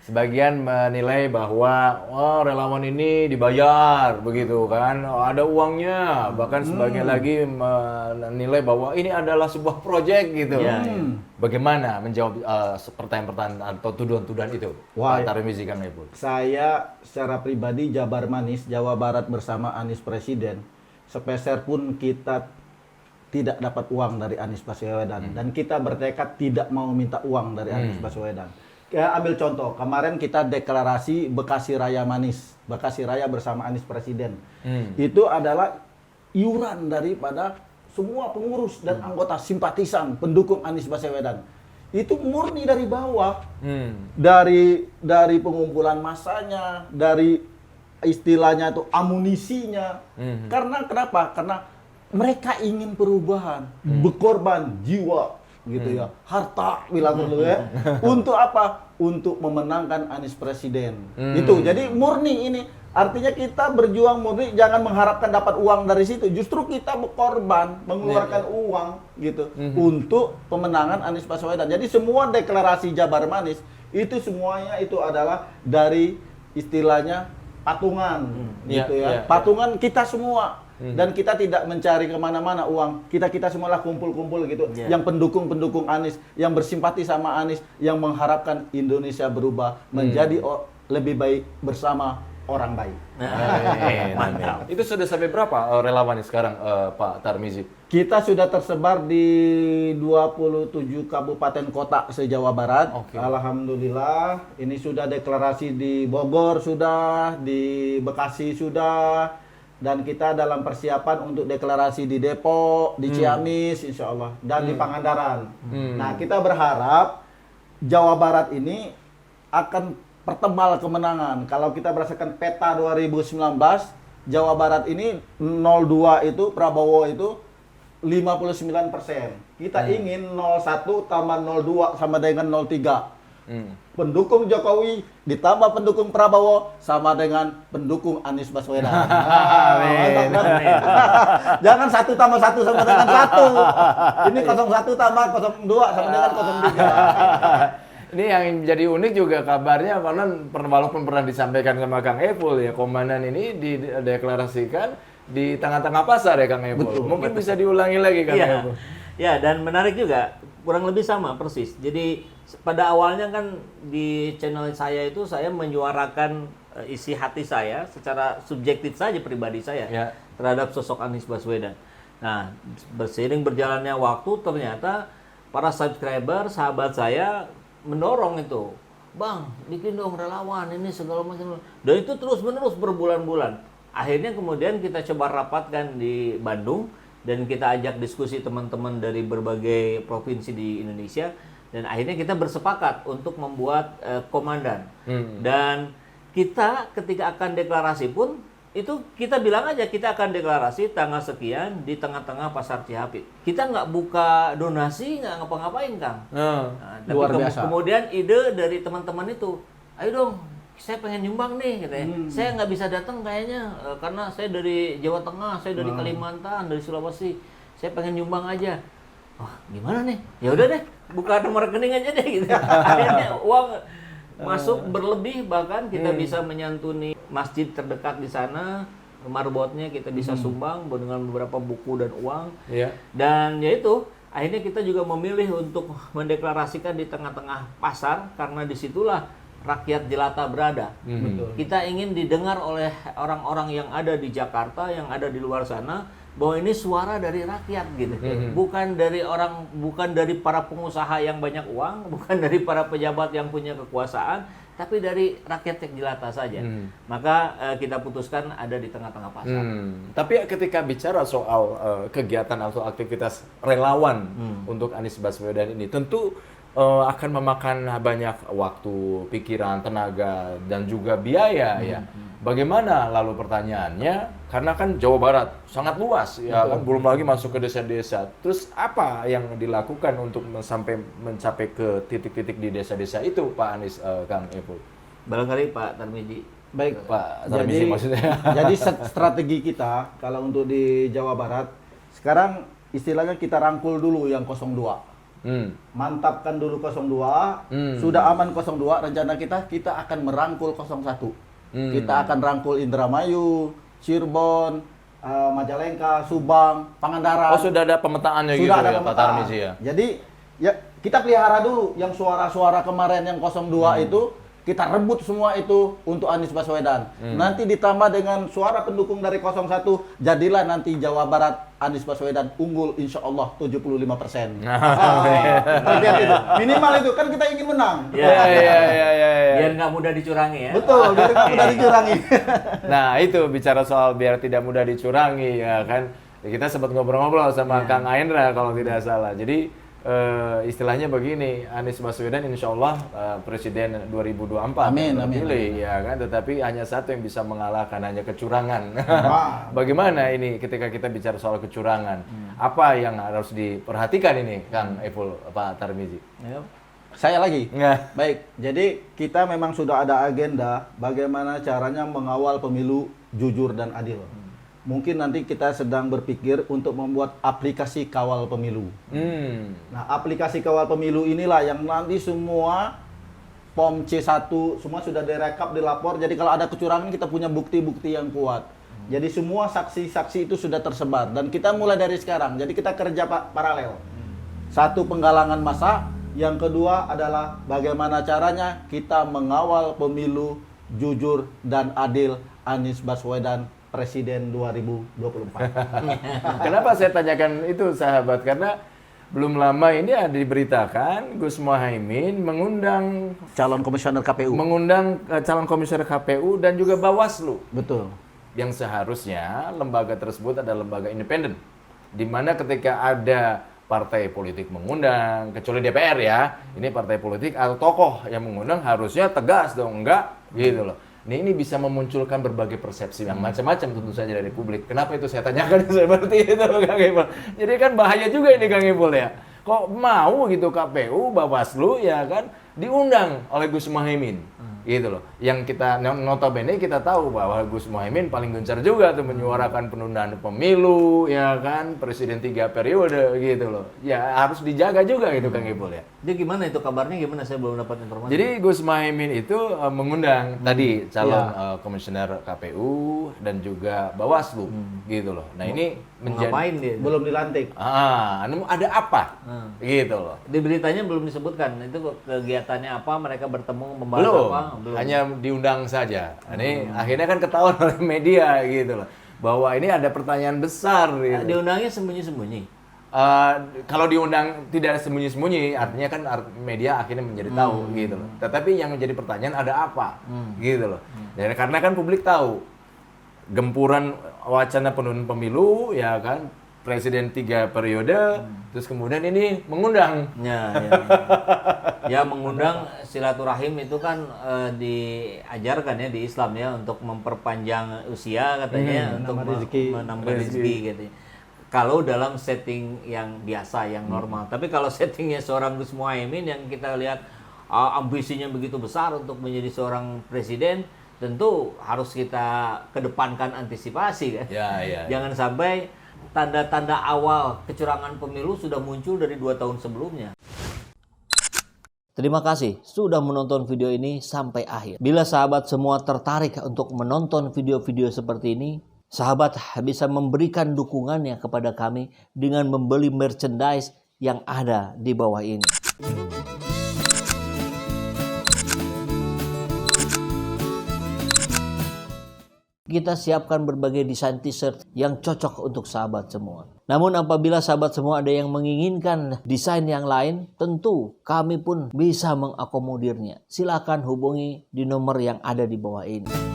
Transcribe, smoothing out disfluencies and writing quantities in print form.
Sebagian menilai bahwa relawan ini dibayar begitu kan, ada uangnya. Bahkan sebagian lagi menilai bahwa ini adalah sebuah proyek gitu. Bagaimana menjawab pertanyaan-pertanyaan atau tuduhan-tuduhan itu, Pak Tarmizi Kang Epul? Saya secara pribadi Jabar Manis, Jawa Barat bersama Anies Presiden, sepeser pun kita tidak dapat uang dari Anies Baswedan. Dan kita bertekad tidak mau minta uang dari Anies Baswedan. Ya, ambil contoh, kemarin kita deklarasi Bekasi Raya Manis, Bekasi Raya bersama Anies Presiden. Itu adalah iuran daripada semua pengurus dan anggota simpatisan pendukung Anies Baswedan. Itu murni dari bawah, dari pengumpulan masanya, dari istilahnya itu amunisinya. Karena kenapa? Karena mereka ingin perubahan, berkorban jiwa, gitu ya, harta bilang dulu ya. Untuk apa? Untuk memenangkan Anies Presiden. Itu. Jadi murni ini. Artinya kita berjuang murni, jangan mengharapkan dapat uang dari situ. Justru kita berkorban, mengeluarkan uang gitu untuk pemenangan Anies Baswedan. Jadi semua deklarasi Jabar Manis itu semuanya itu adalah dari istilahnya patungan, gitu ya. Patungan kita semua. Dan kita tidak mencari kemana-mana uang. Kita semualah kumpul-kumpul gitu. Yang pendukung Anies, yang bersimpati sama Anies, yang mengharapkan Indonesia berubah menjadi lebih baik bersama orang baik. Mantap. Itu sudah sampai berapa relawan sekarang, Pak Tarmizi? Kita sudah tersebar di 27 kabupaten kota se-Jawa Barat. Alhamdulillah. Ini sudah deklarasi di Bogor sudah, di Bekasi sudah. Dan kita dalam persiapan untuk deklarasi di Depok, di Ciamis, insya Allah, dan di Pangandaran. Nah, kita berharap Jawa Barat ini akan pertebal kemenangan. Kalau kita berdasarkan peta 2019, Jawa Barat ini 02 itu, Prabowo itu 59%. Kita ingin 01 tambah 02 sama dengan 03. Pendukung Jokowi ditambah pendukung Prabowo sama dengan pendukung Anies Baswedan. Jangan 1 tambah 1 sama dengan 1. Ini 01 tambah 02 sama dengan 03. Ini yang jadi unik juga kabarnya, karena walaupun pernah disampaikan sama Kang Epul ya, komandan ini dideklarasikan di tengah-tengah pasar ya Kang Epul. Mungkin bisa diulangi lagi Kang Epul. Ya, dan menarik juga, kurang lebih sama persis. Jadi pada awalnya kan di channel saya itu saya menyuarakan isi hati saya secara subjektif saja, pribadi saya terhadap sosok Anies Baswedan. Nah, berseiring berjalannya waktu ternyata para subscriber, sahabat saya mendorong itu, Bang, bikin dong relawan ini segala macam. Dan itu terus menerus berbulan-bulan. Akhirnya kemudian kita coba rapatkan di Bandung dan kita ajak diskusi teman-teman dari berbagai provinsi di Indonesia, dan akhirnya kita bersepakat untuk membuat komandan. Dan kita ketika akan deklarasi pun itu kita bilang aja kita akan deklarasi tanggal sekian di tengah-tengah pasar Cihapit. Kita nggak buka donasi, nggak ngapa-ngapain Kang. Nah, luar biasa. Kemudian ide dari teman-teman itu, ayo dong, saya pengen nyumbang nih, katanya. Saya nggak bisa datang kayaknya karena saya dari Jawa Tengah, saya dari Kalimantan, dari Sulawesi. Saya pengen nyumbang aja. Wah, gimana nih? Ya udah deh, buka nomor rekening aja deh gitu. Akhirnya uang masuk berlebih, bahkan kita bisa menyantuni masjid terdekat di sana, marbotnya kita bisa sumbang dengan beberapa buku dan uang. Dan ya itu, akhirnya kita juga memilih untuk mendeklarasikan di tengah-tengah pasar karena disitulah rakyat jelata berada. Kita ingin didengar oleh orang-orang yang ada di Jakarta, yang ada di luar sana, bahwa ini suara dari rakyat gitu. Bukan dari para pengusaha yang banyak uang, bukan dari para pejabat yang punya kekuasaan, tapi dari rakyat yang jelata saja. Maka kita putuskan ada di tengah-tengah pasar. Tapi ketika bicara soal kegiatan atau aktivitas relawan untuk Anies Baswedan ini, tentu akan memakan banyak waktu, pikiran, tenaga, dan juga biaya ya. Bagaimana lalu pertanyaannya? Karena kan Jawa Barat sangat luas ya kan, belum lagi masuk ke desa-desa. Terus apa yang dilakukan untuk mencapai ke titik-titik di desa-desa itu, Pak Anies, Kang Epul? Barangkali Pak Tarmizi. Baik, Pak Tarmizi maksudnya. Jadi strategi kita kalau untuk di Jawa Barat sekarang istilahnya kita rangkul dulu yang 02. Mantapkan dulu 02, sudah aman 02, rencana kita akan merangkul 01. Kita akan rangkul Indramayu, Cirebon, Majalengka, Subang, Pangandaran. Oh, sudah ada pemetaannya gitu Sudah ada ya, Pak pemetaan. Tarmizi ya? Jadi ya kita pelihara dulu yang suara-suara kemarin yang 02 itu, kita rebut semua itu untuk Anies Baswedan. Nanti ditambah dengan suara pendukung dari 01, jadilah nanti Jawa Barat Anies Baswedan unggul insya Allah 75%. Target itu. Minimal itu, kan kita ingin menang. Iya. Biar nggak mudah dicurangi ya. Betul, biar nggak mudah dicurangi. Nah, itu bicara soal biar tidak mudah dicurangi ya kan. Kita sempat ngobrol-ngobrol sama Kang Aindra kalau tidak salah. Jadi istilahnya begini, Anies Baswedan insya Allah presiden 2024 Amin. terpilih ya kan, tetapi hanya satu yang bisa mengalahkan, hanya kecurangan. Bagaimana ini ketika kita bicara soal kecurangan? Apa yang harus diperhatikan ini, Kang Epul, Pak Tarmizi? Saya lagi. Nggak. Baik, jadi kita memang sudah ada agenda bagaimana caranya mengawal pemilu jujur dan adil. Mungkin nanti kita sedang berpikir untuk membuat aplikasi kawal pemilu. Nah, aplikasi kawal pemilu inilah yang nanti semua POM C1 semua sudah direkap, dilapor. Jadi kalau ada kecurangan kita punya bukti-bukti yang kuat. Jadi semua saksi-saksi itu sudah tersebar dan kita mulai dari sekarang. Jadi kita kerja paralel. Satu, penggalangan massa, yang kedua adalah bagaimana caranya kita mengawal pemilu jujur dan adil Anies Baswedan Presiden 2024. Kenapa saya tanyakan itu, sahabat? Karena belum lama ini ada diberitakan Gus Muhaimin mengundang Calon komisioner KPU. Calon komisioner KPU dan juga Bawaslu. Betul. Yang seharusnya lembaga tersebut adalah lembaga independen. Di mana ketika ada partai politik mengundang, kecuali DPR ya, ini partai politik atau tokoh yang mengundang harusnya tegas dong, enggak gitu loh. Ini bisa memunculkan berbagai persepsi yang macam-macam tentu saja dari publik. Kenapa itu saya tanyakan seperti itu, Kang Ipul? Jadi kan bahaya juga ini, Kang Ipul ya. Kok mau gitu KPU, Bawaslu ya kan diundang oleh Gus Muhaimin, gitu loh. Yang kita notabene kita tahu bahwa Gus Muhaimin paling gencar juga tuh menyuarakan penundaan pemilu, ya kan, presiden 3 periode gitu loh. Ya harus dijaga juga gitu, Kang Ipul ya. Dia gimana itu kabarnya, gimana, saya belum dapat informasi. Jadi Gus Muhaimin itu mengundang tadi calon komisioner KPU dan juga Bawaslu gitu loh. Nah, ini ngapain dia? Belum dilantik. Ada apa? Gitu loh. Di beritanya belum disebutkan itu kegiatannya apa, mereka bertemu membahas Belum, apa? Belum. hanya diundang saja. Ini akhirnya kan ketahuan oleh media gitu loh, bahwa ini ada pertanyaan besar. Gitu. Diundangnya sembunyi-sembunyi. Kalau diundang tidak sembunyi-sembunyi, artinya kan media akhirnya menjadi tahu gitu loh. Tetapi yang menjadi pertanyaan ada apa, gitu loh. Dan karena kan publik tahu gempuran wacana penundaan pemilu, ya kan, presiden 3 periode, terus kemudian ini mengundang. Ya mengundang silaturahim itu kan diajarkan ya di Islam ya, untuk memperpanjang usia katanya, untuk menambah rezeki gitu. Kalau dalam setting yang biasa, yang normal. Tapi kalau settingnya seorang Gus Muhaimin yang kita lihat ambisinya begitu besar untuk menjadi seorang presiden, tentu harus kita kedepankan antisipasi kan. Jangan sampai tanda-tanda awal kecurangan pemilu sudah muncul dari 2 tahun sebelumnya. Terima kasih sudah menonton video ini sampai akhir. Bila sahabat semua tertarik untuk menonton video-video seperti ini, sahabat bisa memberikan dukungannya kepada kami dengan membeli merchandise yang ada di bawah ini. Kita siapkan berbagai desain t-shirt yang cocok untuk sahabat semua. Namun apabila sahabat semua ada yang menginginkan desain yang lain, tentu kami pun bisa mengakomodirnya. Silakan hubungi di nomor yang ada di bawah ini.